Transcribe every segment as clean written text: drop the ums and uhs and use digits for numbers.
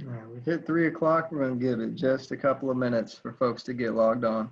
All right, we've hit 3 o'clock. We're going to give it just a couple of minutes for folks to get logged on.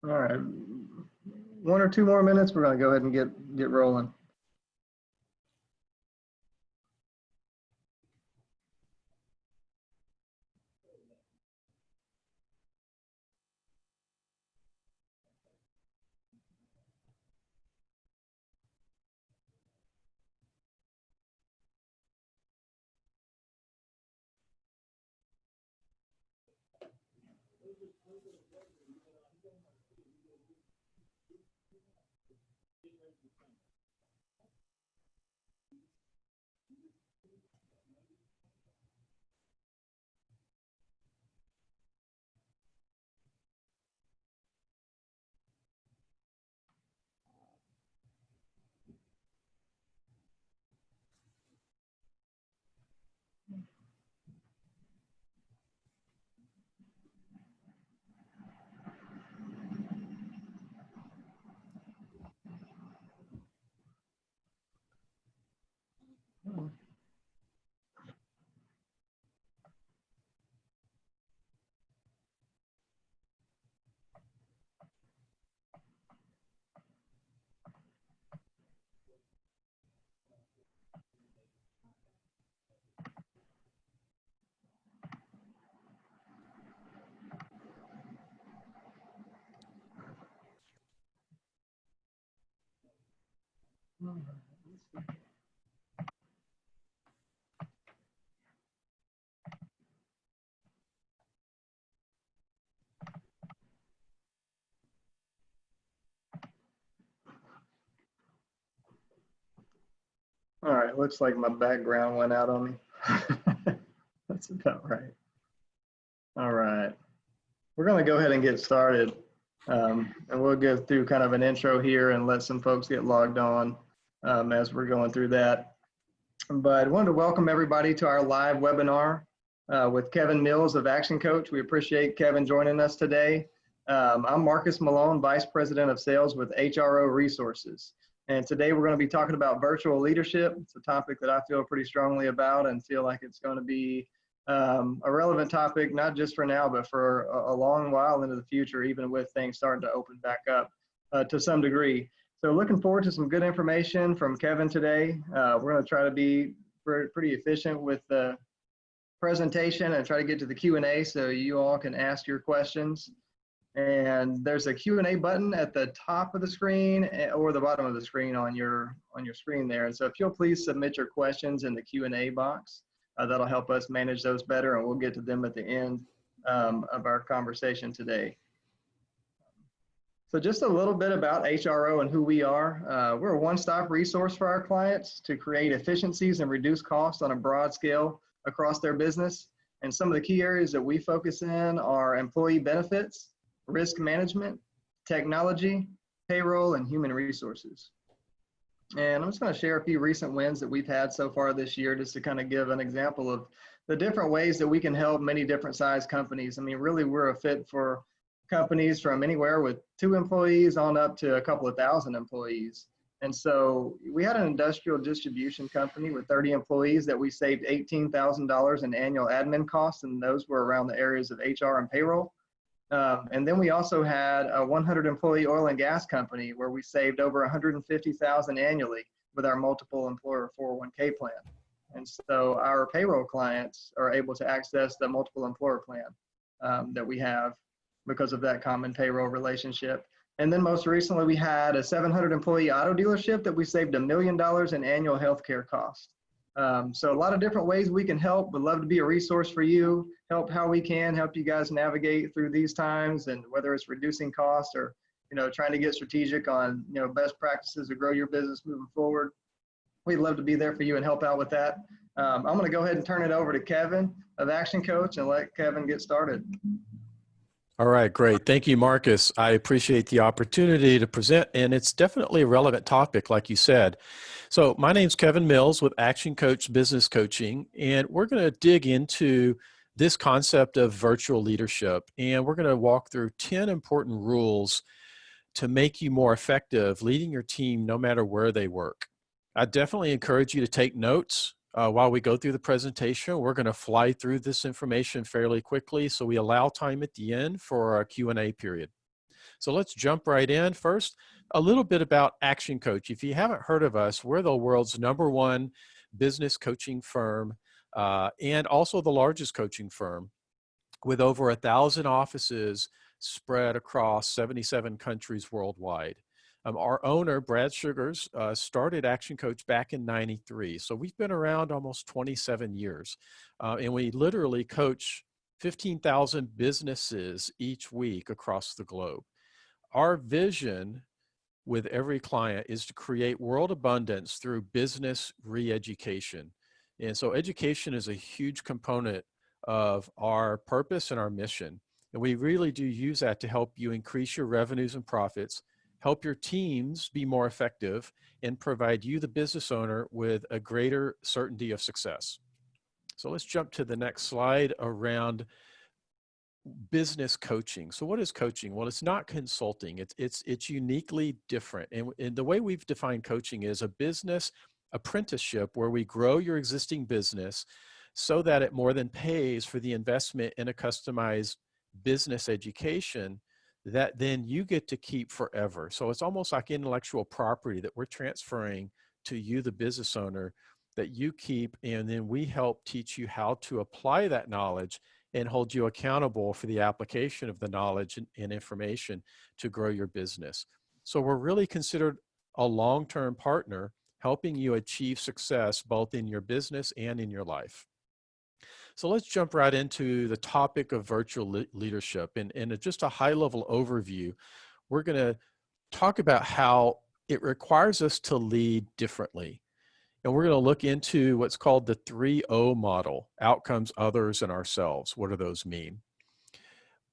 All right, 1 or 2 more minutes. We're going to go ahead and get rolling. All right, looks like my background went out on me. That's about right. All right, we're going to go ahead and get started. And we'll go through kind of an intro here and let some folks get logged on as we're going through that. But I wanted to welcome everybody to our live webinar with Kevin Mills of Action Coach. We appreciate Kevin joining us today. I'm Marcus Malone, Vice President of Sales with HRO Resources. And today we're going to be talking about virtual leadership. It's a topic that I feel pretty strongly about and feel like it's going to be a relevant topic, not just for now, but for a long while into the future, even with things starting to open back up to some degree. So looking forward to some good information from Kevin today. We're going to try to be pretty efficient with the presentation and try to get to the Q&A so you all can ask your questions. And there's a Q&A button at the top of the screen or the bottom of the screen on your screen there. And so if you'll please submit your questions in the Q&A box, that'll help us manage those better, and we'll get to them at the end of our conversation today. So just a little bit about HRO and who we are. We're a one-stop resource for our clients to create efficiencies and reduce costs on a broad scale across their business. And some of the key areas that we focus in are employee benefits, risk management, technology, payroll, and human resources. And I'm just going to share a few recent wins that we've had so far this year, just to kind of give an example of the different ways that we can help many different size companies. I mean, really, we're a fit for companies from anywhere with 2 employees on up to a couple of thousand employees. And so we had an industrial distribution company with 30 employees that we saved $18,000 in annual admin costs, and those were around the areas of HR and payroll. And then we also had a 100 employee oil and gas company where we saved over 150,000 annually with our multiple employer 401k plan. And so our payroll clients are able to access the multiple employer plan that we have because of that common payroll relationship. And then most recently, we had a 700 employee auto dealership that we saved $1 million in annual healthcare costs. So a lot of different ways we can help. Would love to be a resource for you, help how we can, help you guys navigate through these times, and whether it's reducing costs or, trying to get strategic on, best practices to grow your business moving forward. We'd love to be there for you and help out with that. I'm going to go ahead and turn it over to Kevin of Action Coach and let Kevin get started. All right, great. Thank you, Marcus. I appreciate the opportunity to present, and it's definitely a relevant topic, like you said. So my name's Kevin Mills with Action Coach Business Coaching, and we're going to dig into this concept of virtual leadership, and we're going to walk through 10 important rules to make you more effective leading your team no matter where they work. I definitely encourage you to take notes. While we go through the presentation, we're going to fly through this information fairly quickly, so we allow time at the end for our Q&A period. So let's jump right in. First, a little bit about Action Coach. If you haven't heard of us, we're the world's #1 business coaching firm and also the largest coaching firm with over 1,000 offices spread across 77 countries worldwide. Our owner, Brad Sugars, started Action Coach back in '93. So we've been around almost 27 years. And we literally coach 15,000 businesses each week across the globe. Our vision with every client is to create world abundance through business re-education. And so education is a huge component of our purpose and our mission. And we really do use that to help you increase your revenues and profits, help your teams be more effective, and provide you, the business owner, with a greater certainty of success. So let's jump to the next slide around business coaching. So what is coaching? Well, it's not consulting. It's uniquely different. And the way we've defined coaching is a business apprenticeship where we grow your existing business so that it more than pays for the investment in a customized business education that then you get to keep forever. So it's almost like intellectual property that we're transferring to you, the business owner, that you keep, and then we help teach you how to apply that knowledge and hold you accountable for the application of the knowledge and information to grow your business. So we're really considered a long-term partner, helping you achieve success both in your business and in your life. So let's jump right into the topic of virtual leadership. And in just a high-level overview, we're going to talk about how it requires us to lead differently. And we're going to look into what's called the 3O model: outcomes, others, and ourselves. What do those mean?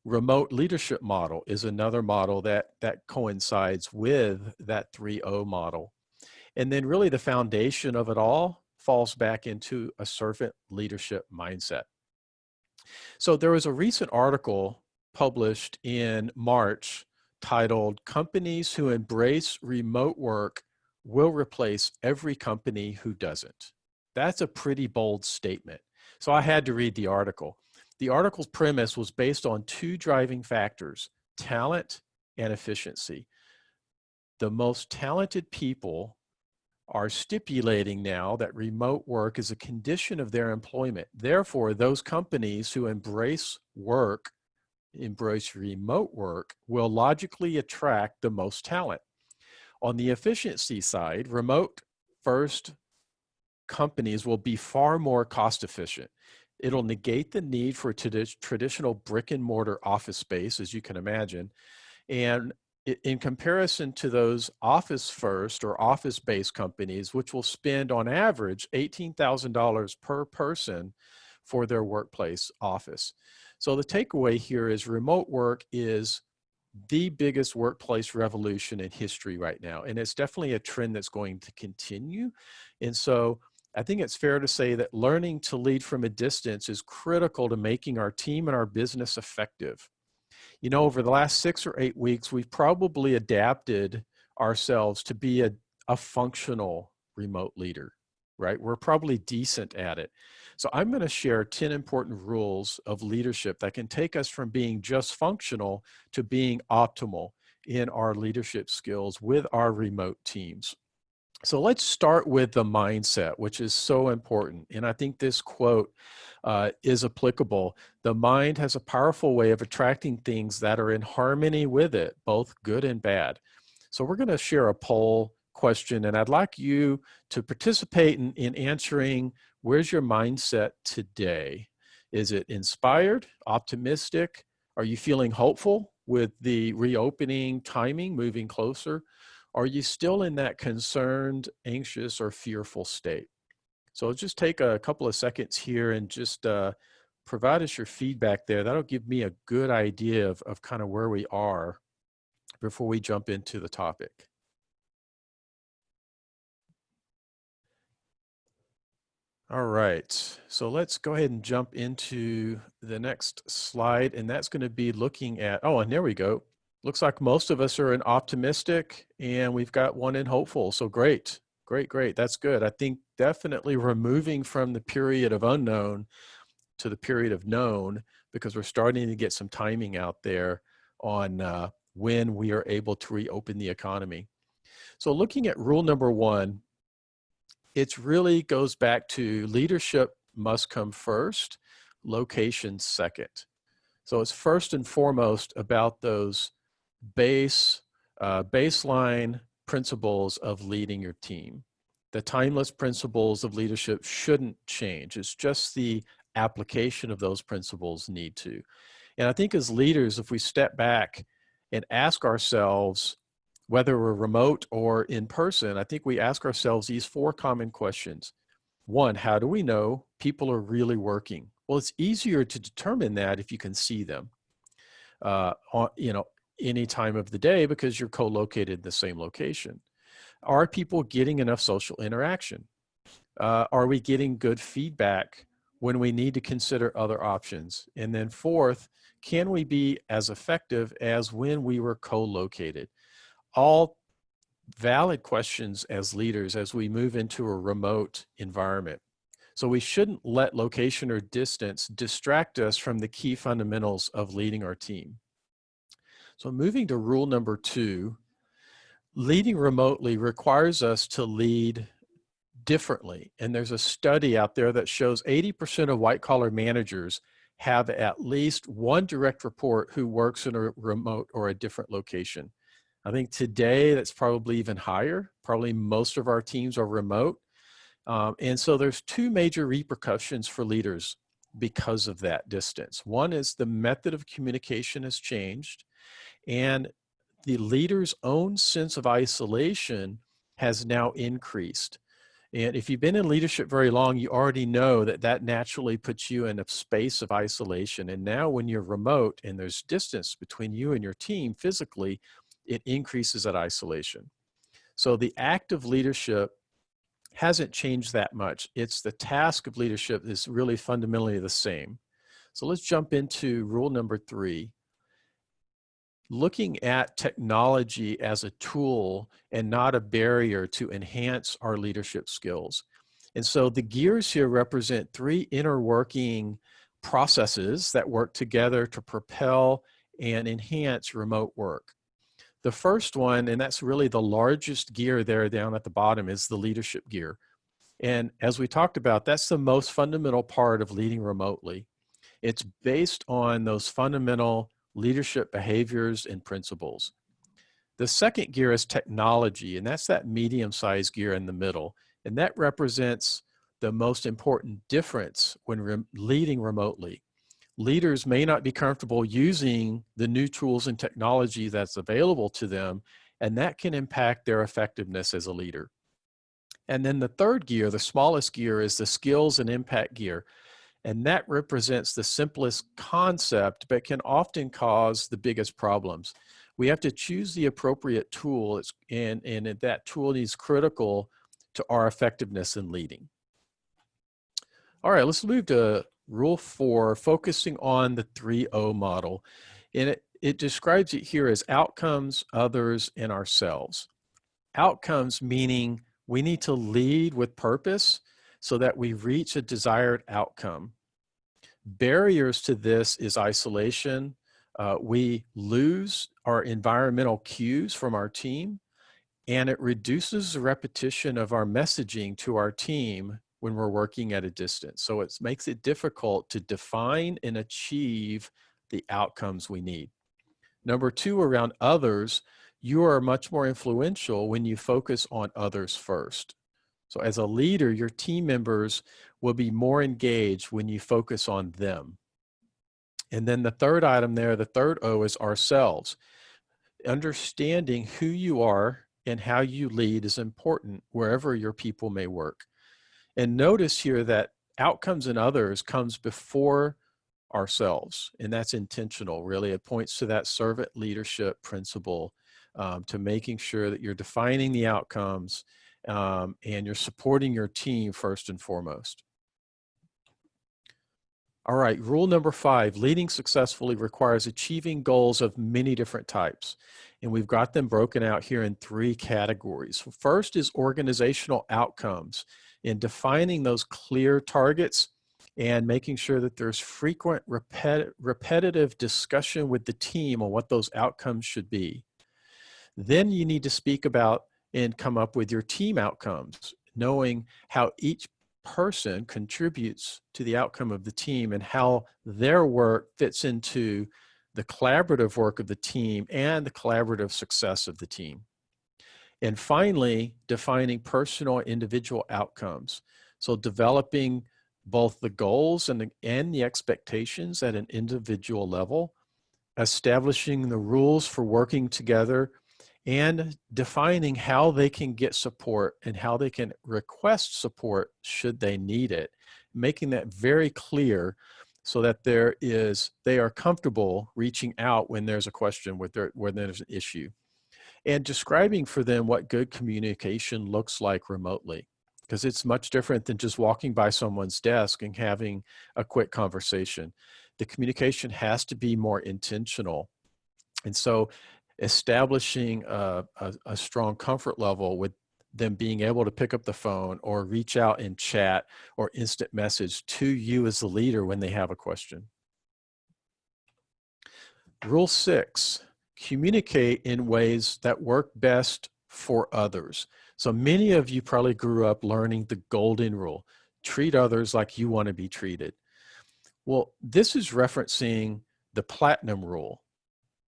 Remote leadership model is another model that coincides with that 3O model. And then really the foundation of it all falls back into a servant leadership mindset. So there was a recent article published in March titled "Companies Who Embrace Remote Work Will Replace Every Company Who Doesn't." That's a pretty bold statement. So I had to read the article. The article's premise was based on 2 driving factors: talent and efficiency. The most talented people are stipulating now that remote work is a condition of their employment. Therefore, those companies who embrace remote work, will logically attract the most talent. On the efficiency side, remote first companies will be far more cost efficient. It'll negate the need for traditional brick and mortar office space, as you can imagine. And in comparison to those office first or office based companies, which will spend on average $18,000 per person for their workplace office. So the takeaway here is remote work is the biggest workplace revolution in history right now. And it's definitely a trend that's going to continue. And so I think it's fair to say that learning to lead from a distance is critical to making our team and our business effective. You know, over the last 6 or 8 weeks, we've probably adapted ourselves to be a functional remote leader, right? We're probably decent at it. So I'm going to share 10 important rules of leadership that can take us from being just functional to being optimal in our leadership skills with our remote teams. So let's start with the mindset, which is so important. And I think this quote is applicable. The mind has a powerful way of attracting things that are in harmony with it, both good and bad. So we're going to share a poll question, and I'd like you to participate in answering, where's your mindset today? Is it inspired, optimistic? Are you feeling hopeful with the reopening timing moving closer? Are you still in that concerned, anxious, or fearful state? So just take a couple of seconds here and just provide us your feedback there. That'll give me a good idea of kind of where we are before we jump into the topic. All right, so let's go ahead and jump into the next slide, and that's going to be looking at, oh, and there we go. Looks like most of us are in optimistic, and we've got one in hopeful. So great, great, great. That's good. I think definitely removing from the period of unknown to the period of known, because we're starting to get some timing out there on when we are able to reopen the economy. So looking at rule number 1, it really goes back to leadership must come first, location second. So it's first and foremost about those baseline principles of leading your team. The timeless principles of leadership shouldn't change. It's just the application of those principles need to. And I think as leaders, if we step back and ask ourselves, whether we're remote or in person, I think we ask ourselves these 4 common questions. 1, how do we know people are really working? Well, it's easier to determine that if you can see them, any time of the day, because you're co-located in the same location. Are people getting enough social interaction? Are we getting good feedback when we need to consider other options? And then 4th, can we be as effective as when we were co-located? All valid questions as leaders as we move into a remote environment. So we shouldn't let location or distance distract us from the key fundamentals of leading our team. So moving to rule number 2, leading remotely requires us to lead differently. And there's a study out there that shows 80% of white-collar managers have at least one direct report who works in a remote or a different location. I think today that's probably even higher. Probably most of our teams are remote. And so there's 2 major repercussions for leaders because of that distance. One is the method of communication has changed, and the leader's own sense of isolation has now increased. And if you've been in leadership very long, you already know that that naturally puts you in a space of isolation. And now when you're remote and there's distance between you and your team physically, it increases that isolation. So the act of leadership hasn't changed that much. It's the task of leadership is really fundamentally the same. So let's jump into rule number 3. Looking at technology as a tool and not a barrier to enhance our leadership skills. And so the gears here represent 3 inner working processes that work together to propel and enhance remote work. The first one, and that's really the largest gear there down at the bottom, is the leadership gear. And as we talked about, that's the most fundamental part of leading remotely. It's based on those fundamental leadership behaviors and principles. The second gear is technology, and that's that medium-sized gear in the middle. And that represents the most important difference when leading remotely. Leaders may not be comfortable using the new tools and technology that's available to them, and that can impact their effectiveness as a leader. And then the third gear, the smallest gear, is the skills and impact gear. And that represents the simplest concept, but can often cause the biggest problems. We have to choose the appropriate tool, and that tool is critical to our effectiveness in leading. All right, let's move to Rule 4, focusing on the 3O model. And it describes it here as outcomes, others, and ourselves. Outcomes meaning we need to lead with purpose so that we reach a desired outcome. Barriers to this is isolation. We lose our environmental cues from our team, and it reduces the repetition of our messaging to our team when we're working at a distance. So it makes it difficult to define and achieve the outcomes we need. Number 2, around others, you are much more influential when you focus on others first. So as a leader, your team members will be more engaged when you focus on them. And then the third item there, the third O, is ourselves. Understanding who you are and how you lead is important wherever your people may work. And notice here that outcomes in others comes before ourselves, and that's intentional. Really, it points to that servant leadership principle, to making sure that you're defining the outcomes and you're supporting your team first and foremost. All right, rule number 5, leading successfully requires achieving goals of many different types. And we've got them broken out here in 3 categories. First is organizational outcomes, in defining those clear targets and making sure that there's frequent repetitive discussion with the team on what those outcomes should be. Then you need to speak about and come up with your team outcomes, knowing how each person contributes to the outcome of the team and how their work fits into the collaborative work of the team and the collaborative success of the team. And finally, defining personal individual outcomes. So developing both the goals and the expectations at an individual level, establishing the rules for working together, and defining how they can get support and how they can request support should they need it, making that very clear so that they are comfortable reaching out when there's a question, when there's an issue, and describing for them what good communication looks like remotely, because it's much different than just walking by someone's desk and having a quick conversation. The communication has to be more intentional. And so establishing a strong comfort level with them being able to pick up the phone or reach out and chat or instant message to you as the leader when they have a question. Rule 6, communicate in ways that work best for others. So many of you probably grew up learning the golden rule: treat others like you want to be treated. Well, this is referencing the platinum rule.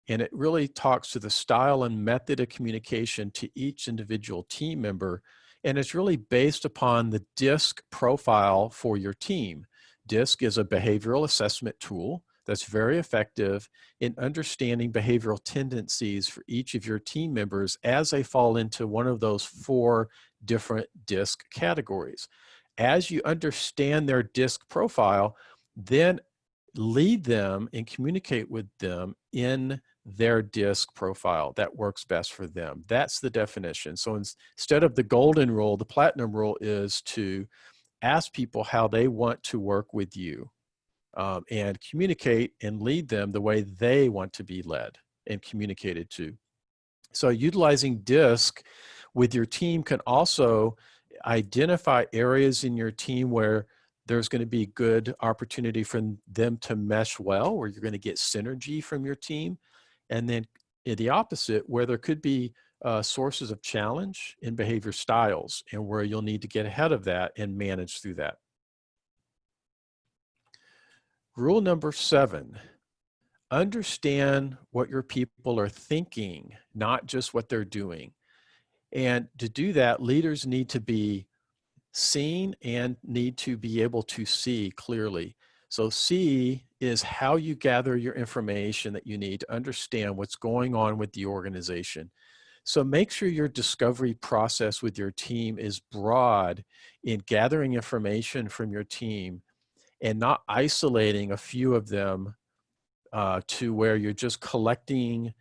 And it really talks to the style and method of communication to each individual team member. And it's really based upon the DISC profile for your team. DISC is a behavioral assessment tool that's very effective in understanding behavioral tendencies for each of your team members as they fall into one of those 4 different DISC categories. As you understand their DISC profile, then lead them and communicate with them in their DISC profile that works best for them. That's the definition. So instead of the golden rule, the platinum rule is to ask people how they want to work with you, and communicate and lead them the way they want to be led and communicated to. So utilizing DISC with your team can also identify areas in your team where there's going to be good opportunity for them to mesh well, where you're going to get synergy from your team. And then the opposite, where there could be sources of challenge in behavior styles and where you'll need to get ahead of that and manage through that. Rule number 7, understand what your people are thinking, not just what they're doing. And to do that, leaders need to be seen and need to be able to see clearly. So see is how you gather your information that you need to understand what's going on with the organization. So make sure your discovery process with your team is broad in gathering information from your team and not isolating a few of them to where you're just collecting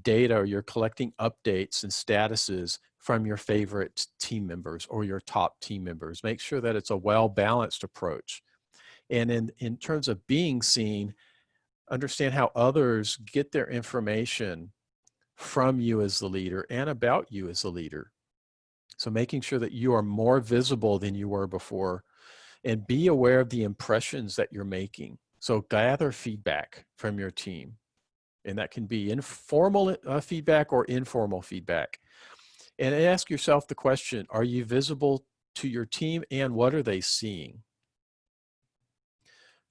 data or you're collecting updates and statuses from your favorite team members or your top team members. Make sure that it's a well-balanced approach. And in terms of being seen, understand how others get their information from you as the leader and about you as the leader. So making sure that you are more visible than you were before, and be aware of the impressions that you're making. So gather feedback from your team. And that can be informal feedback or informal feedback. And ask yourself the question, are you visible to your team and what are they seeing?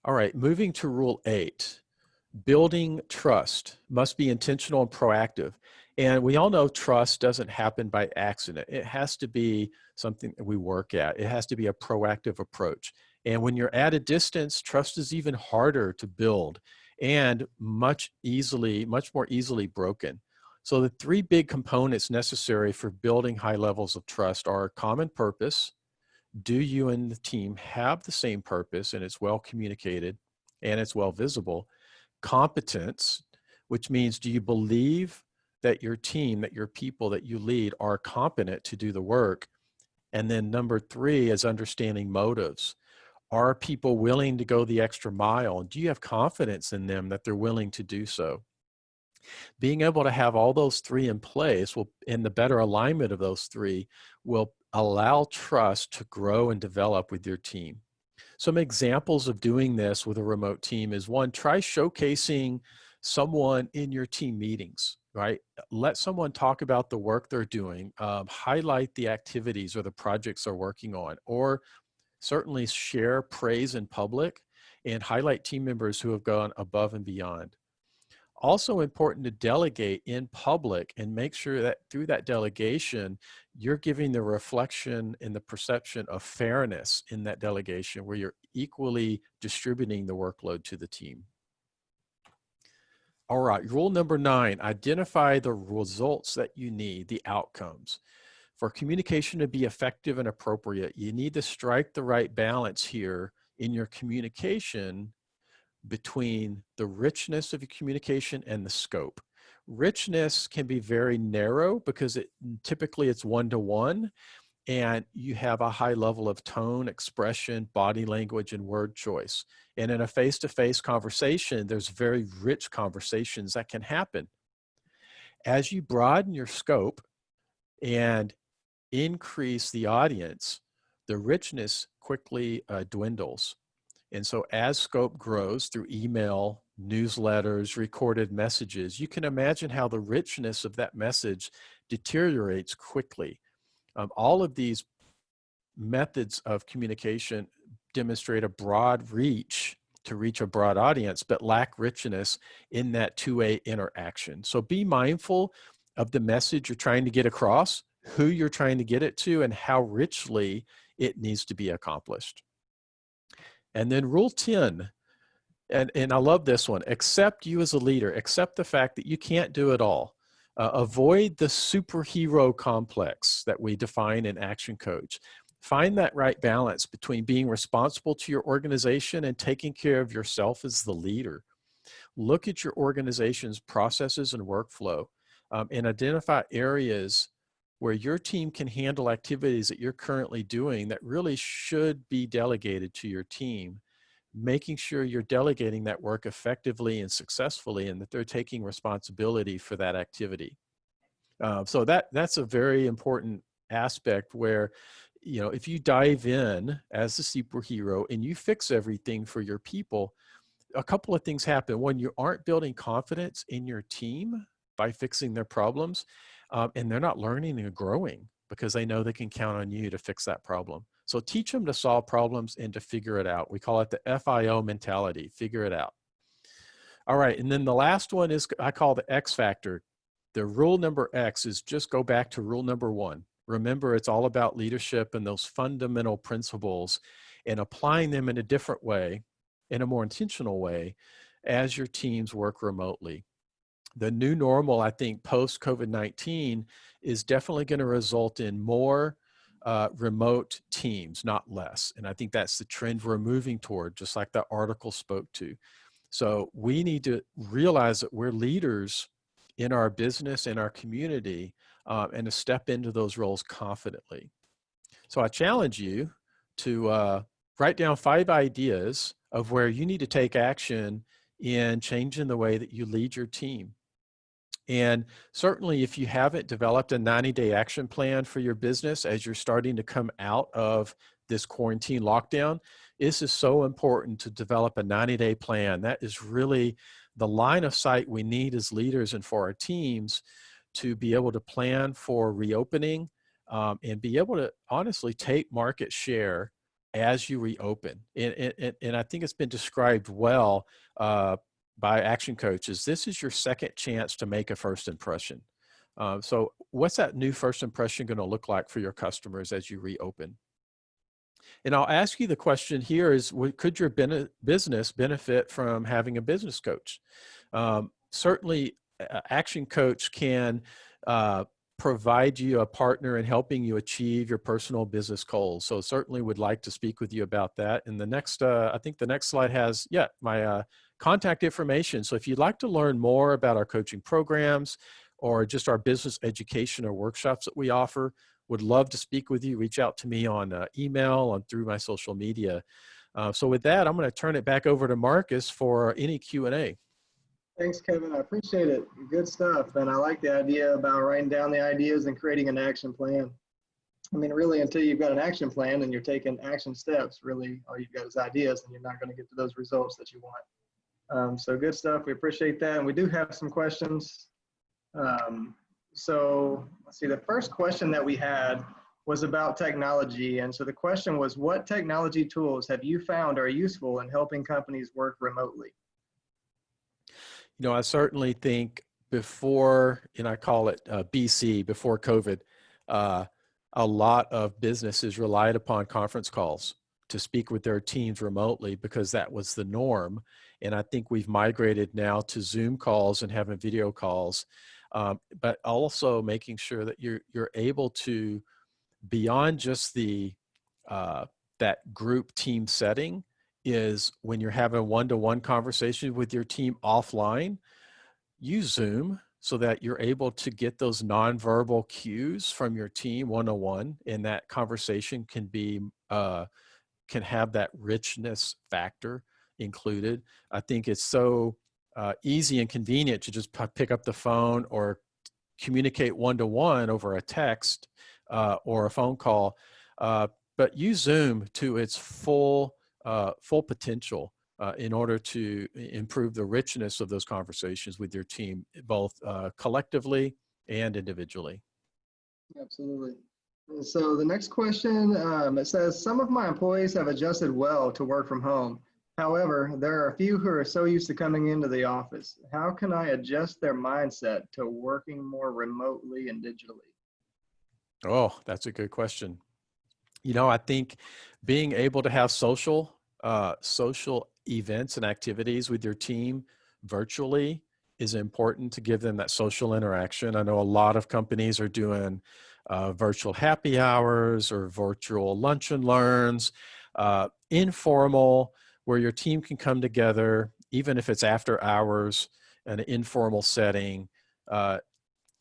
All right, moving to rule 8. Building trust must be intentional and proactive. And we all know trust doesn't happen by accident. It has to be something that we work at. It has to be a proactive approach. And when you're at a distance, trust is even harder to build and much more easily broken. So the 3 big components necessary for building high levels of trust are common purpose. Do you and the team have the same purpose and it's well communicated and it's well visible? Competence, which means do you believe that your team, that your people that you lead are competent to do the work? And then number 3 is understanding motives. Are people willing to go the extra mile? Do you have confidence in them that they're willing to do so? Being able to have all those 3 in place will, and the better alignment of those 3 will allow trust to grow and develop with your team. Some examples of doing this with a remote team is 1, try showcasing someone in your team meetings, right? Let someone talk about the work they're doing, highlight the activities or the projects they're working on, or certainly share praise in public and highlight team members who have gone above and beyond. Also important to delegate in public and make sure that through that delegation, you're giving the reflection and the perception of fairness in that delegation where you're equally distributing the workload to the team. All right, rule number 9, identify the results that you need, the outcomes. For communication to be effective and appropriate, you need to strike the right balance here in your communication between the richness of your communication and the scope. Richness can be very narrow because typically it's one-to-one and you have a high level of tone, expression, body language, and word choice. And in a face-to-face conversation, there's very rich conversations that can happen. As you broaden your scope and increase the audience, the richness quickly dwindles. And so as scope grows through email, newsletters, recorded messages, you can imagine how the richness of that message deteriorates quickly. All of these methods of communication demonstrate a broad reach to reach a broad audience, but lack richness in that two-way interaction. So be mindful of the message you're trying to get across, who you're trying to get it to, and how richly it needs to be accomplished. And then rule 10, and I love this one, accept you as a leader, accept the fact that you can't do it all. Avoid the superhero complex that we define in Action Coach. Find that right balance between being responsible to your organization and taking care of yourself as the leader. Look at your organization's processes and workflow and identify areas where your team can handle activities that you're currently doing that really should be delegated to your team, making sure you're delegating that work effectively and successfully and that they're taking responsibility for that activity. So that's a very important aspect where, you know, if you dive in as the superhero and you fix everything for your people, a couple of things happen. One, you aren't building confidence in your team by fixing their problems, and they're not learning and growing because they know they can count on you to fix that problem. So teach them to solve problems and to figure it out. We call it the FIO mentality, figure it out. All right, and then the last one is, I call the X factor. The rule number X is just go back to rule number 1. Remember, it's all about leadership and those fundamental principles and applying them in a different way, in a more intentional way, as your teams work remotely. The new normal, I think, post-COVID-19 is definitely going to result in more remote teams, not less. And I think that's the trend we're moving toward, just like the article spoke to. So we need to realize that we're leaders in our business, in our community, and to step into those roles confidently. So I challenge you to write down 5 ideas of where you need to take action in changing the way that you lead your team. And certainly if you haven't developed a 90-day action plan for your business as you're starting to come out of this quarantine lockdown, this is so important to develop a 90-day plan. That is really the line of sight we need as leaders and for our teams to be able to plan for reopening and be able to honestly take market share as you reopen. And I think it's been described well by action coaches. This is your second chance to make a first impression. So what's that new first impression going to look like for your customers as you reopen? And I'll ask you the question here is, could your business benefit from having a business coach? Certainly, action coach can provide you a partner in helping you achieve your personal business goals. So certainly would like to speak with you about that. And the next, I think the next slide has, my contact information. So if you'd like to learn more about our coaching programs or just our business education or workshops that we offer, would love to speak with you. Reach out to me on email, on through my social media. So with that, I'm going to turn it back over to Marcus for any Q&A. Thanks, Kevin. I appreciate it. Good stuff. And I like the idea about writing down the ideas and creating an action plan. I mean, really, until you've got an action plan and you're taking action steps, really, all you've got is ideas, and you're not going to get to those results that you want. So good stuff. We appreciate that. And we do have some questions. So let's see, the first question that we had was about technology. And so the question was, what technology tools have you found are useful in helping companies work remotely? You know, I certainly think before, and I call it BC, before COVID, a lot of businesses relied upon conference calls to speak with their teams remotely because that was the norm. And I think we've migrated now to Zoom calls and having video calls, but also making sure that you're able to, beyond just the that group team setting, is when you're having a one-to-one conversation with your team offline, use Zoom so that you're able to get those nonverbal cues from your team one-on-one, and that conversation can be can have that richness factor included. I think it's so easy and convenient to just pick up the phone or communicate one-to-one over a text or a phone call, but use Zoom to its full potential in order to improve the richness of those conversations with your team, both collectively and individually. Absolutely. So the next question, it says, some of my employees have adjusted well to work from home. However, there are a few who are so used to coming into the office. How can I adjust their mindset to working more remotely and digitally? Oh, that's a good question. You know, I think being able to have social events and activities with your team virtually is important to give them that social interaction. I know a lot of companies are doing virtual happy hours or virtual lunch and learns, informal, where your team can come together, even if it's after hours, in an informal setting,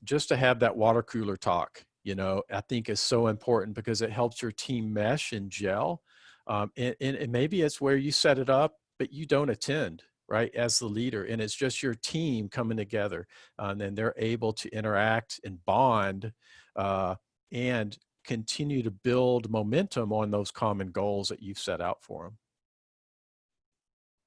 just to have that water cooler talk, you know, I think is so important because it helps your team mesh and gel. And maybe it's where you set it up, but you don't attend, right, as the leader, and it's just your team coming together, and then they're able to interact and bond and continue to build momentum on those common goals that you've set out for them.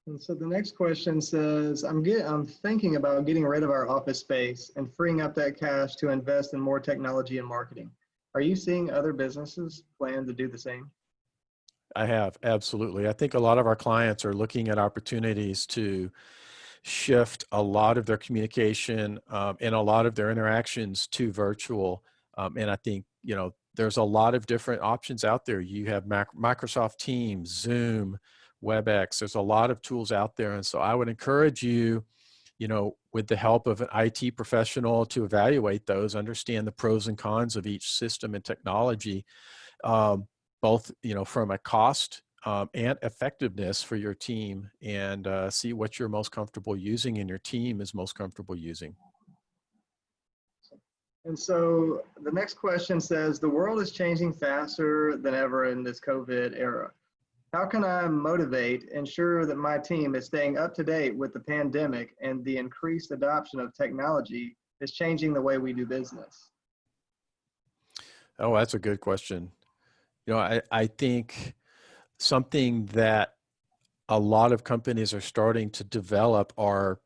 And so the next question says, I'm thinking about getting rid of our office space and freeing up that cash to invest in more technology and marketing. Are you seeing other businesses plan to do the same? I have, absolutely. I think a lot of our clients are looking at opportunities to shift a lot of their communication and a lot of their interactions to virtual. And I think, you know, there's a lot of different options out there. You have Microsoft Teams, Zoom, WebEx. There's a lot of tools out there. And so I would encourage you, you know, with the help of an IT professional to evaluate those, understand the pros and cons of each system and technology, both, from a cost and effectiveness for your team, and see what you're most comfortable using and your team is most comfortable using. And so the next question says, the world is changing faster than ever in this COVID era. How can I motivate, ensure that my team is staying up to date with the pandemic and the increased adoption of technology is changing the way we do business? Oh, that's a good question. I think something that a lot of companies are starting to develop are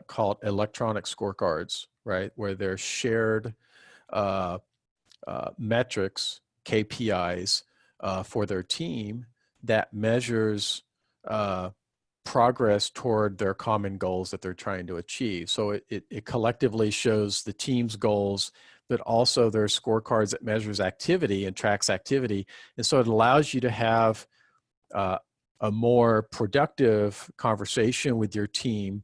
called electronic scorecards, right? Where they're shared metrics, KPIs for their team that measures progress toward their common goals that they're trying to achieve. So it collectively shows the team's goals, but also there's scorecards that measures activity and tracks activity. And so it allows you to have a more productive conversation with your team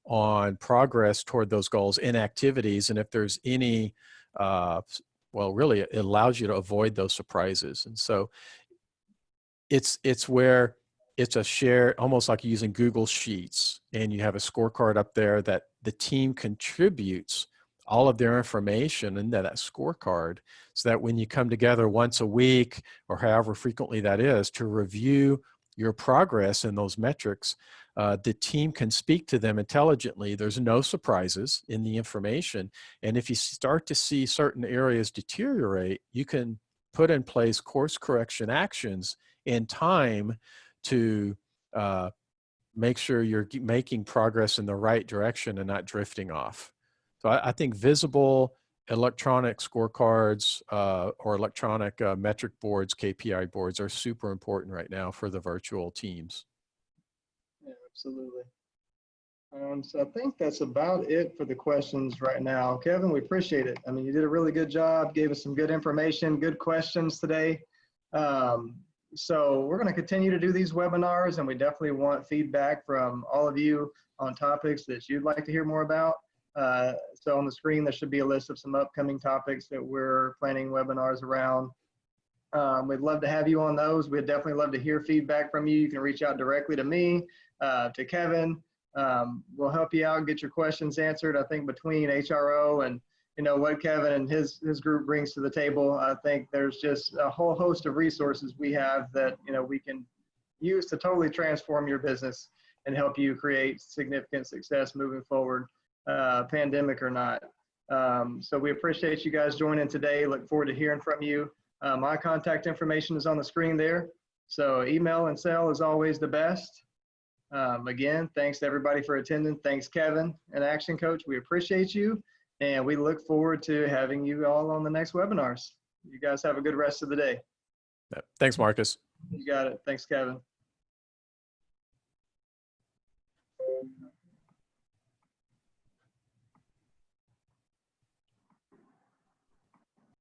on progress toward those goals in activities. And if there's any, really, it allows you to avoid those surprises. And so it's where it's a share, almost like using Google Sheets, and you have a scorecard up there that the team contributes all of their information into that scorecard, so that when you come together once a week or however frequently that is to review your progress in those metrics, the team can speak to them intelligently. There's no surprises in the information. And if you start to see certain areas deteriorate, you can put in place course correction actions in time to make sure you're making progress in the right direction and not drifting off. So I think visible electronic scorecards or electronic metric boards, KPI boards, are super important right now for the virtual teams. Yeah, absolutely. So I think that's about it for the questions right now. Kevin, we appreciate it. I mean, you did a really good job, gave us some good information, good questions today. So we're going to continue to do these webinars, and we definitely want feedback from all of you on topics that you'd like to hear more about. So on the screen, there should be a list of some upcoming topics that we're planning webinars around. We'd love to have you on those. We'd definitely love to hear feedback from you. You can reach out directly to me, to Kevin. We'll help you out, get your questions answered. I think between HRO and what Kevin and his group brings to the table, I think there's just a whole host of resources we have that we can use to totally transform your business and help you create significant success moving forward, pandemic or not. So we appreciate you guys joining today. Look forward to hearing from you. My contact information is on the screen there. So email and cell is always the best. Again, thanks to everybody for attending. Thanks, Kevin and Action Coach. We appreciate you. And we look forward to having you all on the next webinars. You guys have a good rest of the day. Thanks, Marcus. You got it. Thanks, Kevin.